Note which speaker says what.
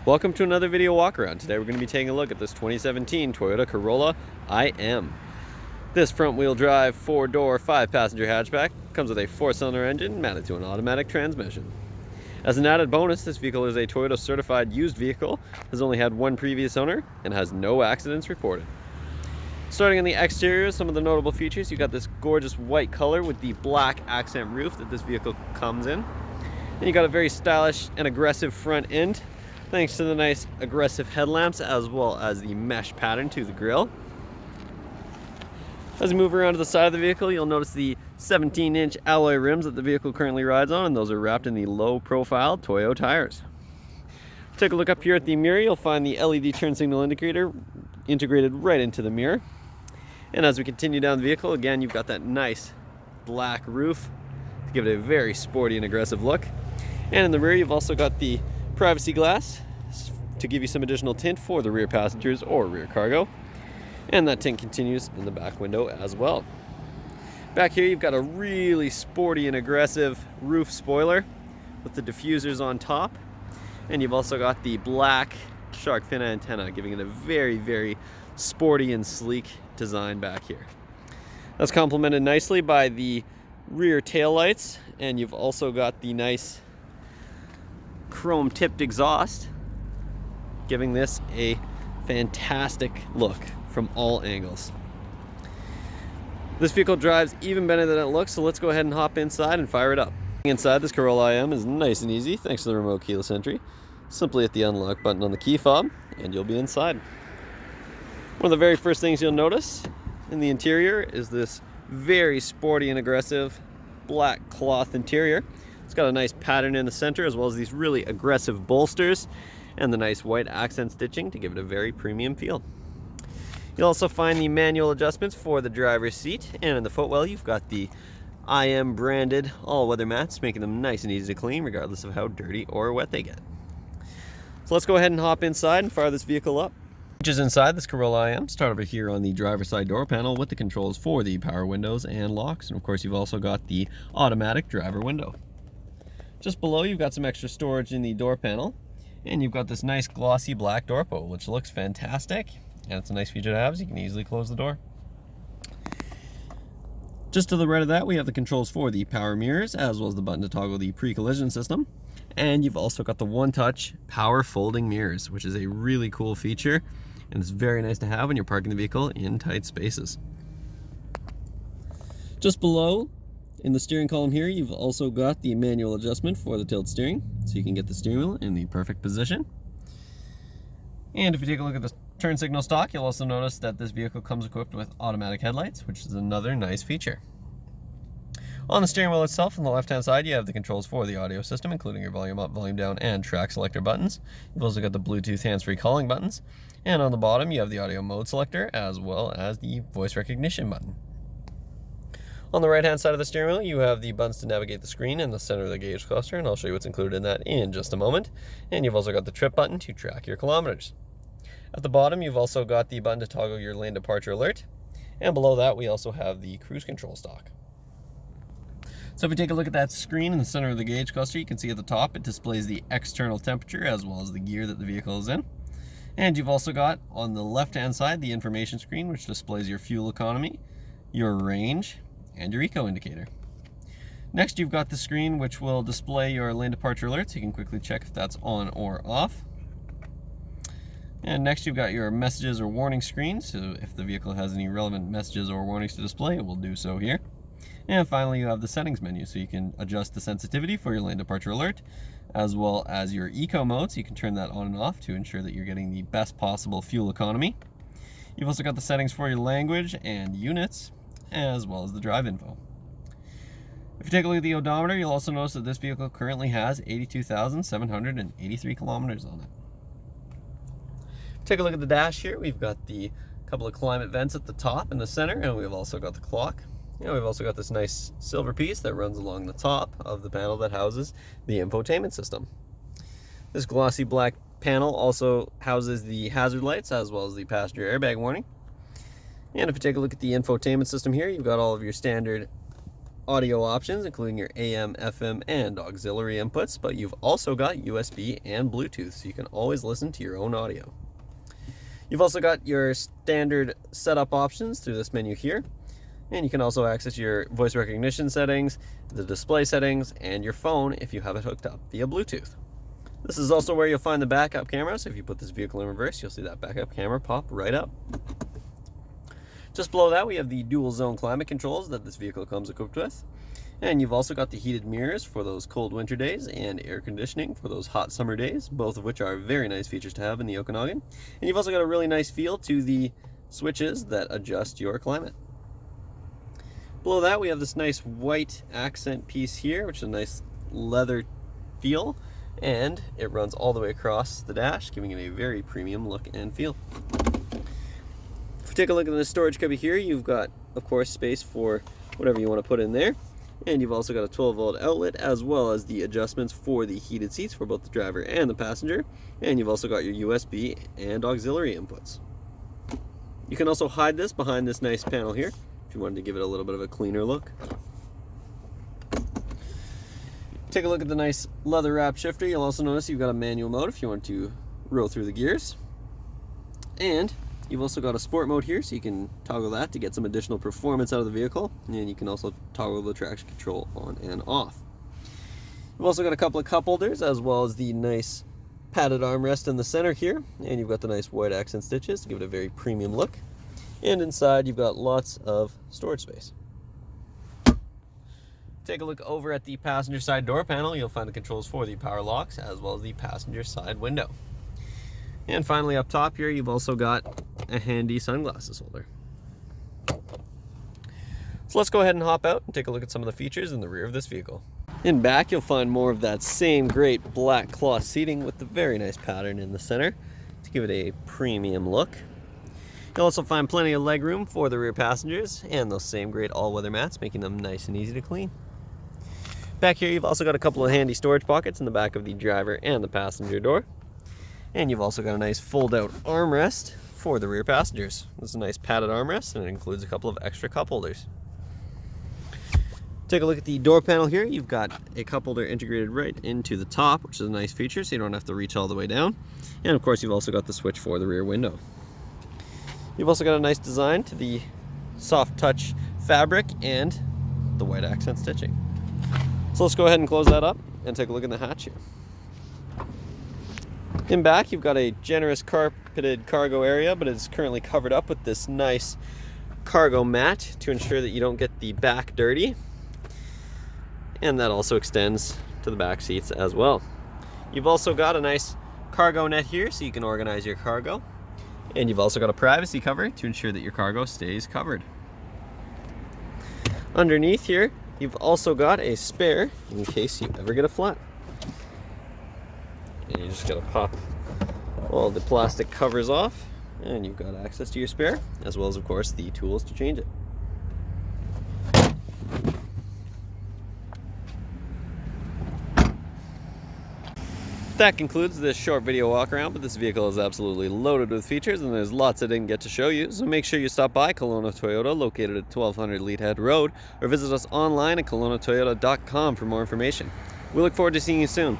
Speaker 1: Welcome to another video walk around. Today we're going to be taking a look at this 2017 Toyota Corolla IM. This front wheel drive 4-door 5-passenger hatchback comes with a 4-cylinder engine mounted to an automatic transmission. As an added bonus, this vehicle is a Toyota certified used vehicle, has only had one previous owner, and has no accidents reported. Starting on the exterior, some of the notable features: you got this gorgeous white color with the black accent roof that this vehicle comes in. And you got a very stylish and aggressive front end, thanks to the nice aggressive headlamps as well as the mesh pattern to the grille. As you move around to the side of the vehicle, you'll notice the 17-inch alloy rims that the vehicle currently rides on, and those are wrapped in the low-profile Toyo tires. Take a look up here at the mirror. You'll find the LED turn signal indicator integrated right into the mirror. And as we continue down the vehicle, again, you've got that nice black roof to give it a very sporty and aggressive look. And in the rear, you've also got the privacy glass to give you some additional tint for the rear passengers or rear cargo. And that tint continues in the back window as well. Back here, you've got a really sporty and aggressive roof spoiler with the diffusers on top. And you've also got the black shark fin antenna, giving it a very, very sporty and sleek design back here. That's complemented nicely by the rear tail lights, and you've also got the nice chrome tipped exhaust, giving this a fantastic look from all angles. This vehicle drives even better than it looks, so let's go ahead and hop inside and fire it up. Inside, this Corolla IM is nice and easy thanks to the remote keyless entry. Simply hit the unlock button on the key fob and you'll be inside. One of the very first things you'll notice in the interior is this very sporty and aggressive black cloth interior. It's got a nice pattern in the center, as well as these really aggressive bolsters and the nice white accent stitching to give it a very premium feel. You'll also find the manual adjustments for the driver's seat, and in the footwell you've got the IM branded all-weather mats, making them nice and easy to clean regardless of how dirty or wet they get. So let's go ahead and hop inside and fire this vehicle up. Features inside this Corolla IM start over here on the driver's side door panel with the controls for the power windows and locks, and of course you've also got the automatic driver window. Just below, you've got some extra storage in the door panel, and you've got this nice glossy black door pull, which looks fantastic, and it's a nice feature to have, so you can easily close the door. Just to the right of that, we have the controls for the power mirrors, as well as the button to toggle the pre-collision system. And you've also got the one-touch power folding mirrors, which is a really cool feature, and it's very nice to have when you're parking the vehicle in tight spaces. Just below, in the steering column here, you've also got the manual adjustment for the tilt steering, so you can get the steering wheel in the perfect position. And if you take a look at the turn signal stock, you'll also notice that this vehicle comes equipped with automatic headlights, which is another nice feature. On the steering wheel itself, on the left-hand side, you have the controls for the audio system, including your volume up, volume down, and track selector buttons. You've also got the Bluetooth hands-free calling buttons. And on the bottom, you have the audio mode selector, as well as the voice recognition button. On the right-hand side of the steering wheel, you have the buttons to navigate the screen in the center of the gauge cluster, and I'll show you what's included in that in just a moment. And you've also got the trip button to track your kilometers. At the bottom, you've also got the button to toggle your lane departure alert. And below that, we also have the cruise control stock. So if we take a look at that screen in the center of the gauge cluster, you can see at the top it displays the external temperature as well as the gear that the vehicle is in. And you've also got on the left-hand side the information screen, which displays your fuel economy, your range, and your eco indicator. Next, you've got the screen which will display your lane departure alerts. So you can quickly check if that's on or off. And next, you've got your messages or warning screen, so if the vehicle has any relevant messages or warnings to display, it will do so here. And finally, you have the settings menu, so you can adjust the sensitivity for your lane departure alert, as well as your eco mode, so you can turn that on and off to ensure that you're getting the best possible fuel economy. You've also got the settings for your language and units, as well as the drive info. If you take a look at the odometer, you'll also notice that this vehicle currently has 82,783 kilometers on it. Take a look at the dash here. We've got the couple of climate vents at the top and the center, and we've also got the clock. And we've also got this nice silver piece that runs along the top of the panel that houses the infotainment system. This glossy black panel also houses the hazard lights as well as the passenger airbag warning. And if you take a look at the infotainment system here, you've got all of your standard audio options, including your AM, FM, and auxiliary inputs, but you've also got USB and Bluetooth, so you can always listen to your own audio. You've also got your standard setup options through this menu here, and you can also access your voice recognition settings, the display settings, and your phone if you have it hooked up via Bluetooth. This is also where you'll find the backup camera, so if you put this vehicle in reverse, you'll see that backup camera pop right up. Just below that, we have the dual zone climate controls that this vehicle comes equipped with. And you've also got the heated mirrors for those cold winter days and air conditioning for those hot summer days, both of which are very nice features to have in the Okanagan. And you've also got a really nice feel to the switches that adjust your climate. Below that, we have this nice white accent piece here, which is a nice leather feel, and it runs all the way across the dash, giving it a very premium look and feel. Take a look at the storage cubby here. You've got, of course, space for whatever you want to put in there, and you've also got a 12-volt outlet, as well as the adjustments for the heated seats for both the driver and the passenger, and you've also got your USB and auxiliary inputs. You can also hide this behind this nice panel here if you wanted to give it a little bit of a cleaner look. Take a look at the nice leather wrap shifter. You'll also notice you've got a manual mode if you want to roll through the gears, and you've also got a sport mode here, so you can toggle that to get some additional performance out of the vehicle, and you can also toggle the traction control on and off. You've also got a couple of cup holders, as well as the nice padded armrest in the center here, and you've got the nice white accent stitches to give it a very premium look. And inside you've got lots of storage space. Take a look over at the passenger side door panel. You'll find the controls for the power locks, as well as the passenger side window. And finally, up top here, you've also got a handy sunglasses holder. So let's go ahead and hop out and take a look at some of the features in the rear of this vehicle. In back, you'll find more of that same great black cloth seating with the very nice pattern in the center to give it a premium look. You'll also find plenty of leg room for the rear passengers and those same great all-weather mats, making them nice and easy to clean. Back here, you've also got a couple of handy storage pockets in the back of the driver and the passenger door. And you've also got a nice fold-out armrest for the rear passengers. This is a nice padded armrest, and it includes a couple of extra cup holders. Take a look at the door panel here. You've got a cup holder integrated right into the top, which is a nice feature, so you don't have to reach all the way down. And of course, you've also got the switch for the rear window. You've also got a nice design to the soft touch fabric and the white accent stitching. So let's go ahead and close that up and take a look in the hatch here. In back, you've got a generous carpeted cargo area, but it's currently covered up with this nice cargo mat to ensure that you don't get the back dirty. And that also extends to the back seats as well. You've also got a nice cargo net here so you can organize your cargo. And you've also got a privacy cover to ensure that your cargo stays covered. Underneath here, you've also got a spare in case you ever get a flat. And you just gotta pop all the plastic covers off, and you've got access to your spare, as well as, of course, the tools to change it. That concludes this short video walk around, but this vehicle is absolutely loaded with features and there's lots I didn't get to show you, so make sure you stop by Kelowna Toyota, located at 1200 Leathead Road, or visit us online at KelownaToyota.com for more information. We look forward to seeing you soon.